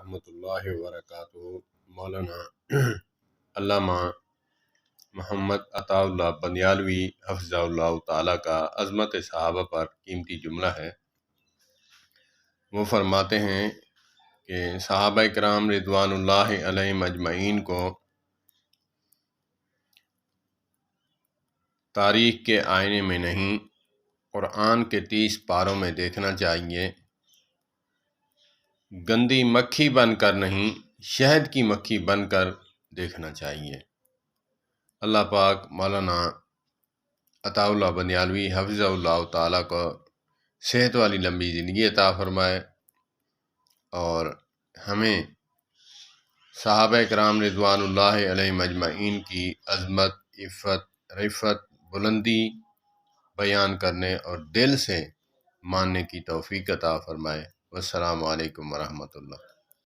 ورحمۃ اللہ وبرکاتہ۔ مولانا علامہ محمد عطا اللہ بندیالوی حفظہ اللہ تعالیٰ کا عظمت صحابہ پر قیمتی جملہ ہے۔ وہ فرماتے ہیں کہ صحابہ کرام رضوان اللہ علیہم اجمعین کو تاریخ کے آئینے میں نہیں، قرآن کے 30 پاروں میں دیکھنا چاہیے۔ گندی مکھی بن کر نہیں، شہد کی مکھی بن کر دیکھنا چاہیے۔ اللہ پاک مولانا عطا اللہ بندیالوی حفظہ اللہ تعالیٰ کو صحت والی لمبی زندگی عطا فرمائے، اور ہمیں صحابہ کرام رضوان اللہ علیہم اجمعین کی عظمت، عفت، رفعت، بلندی بیان کرنے اور دل سے ماننے کی توفیق عطا فرمائے۔ والسلام علیکم ورحمۃ اللہ۔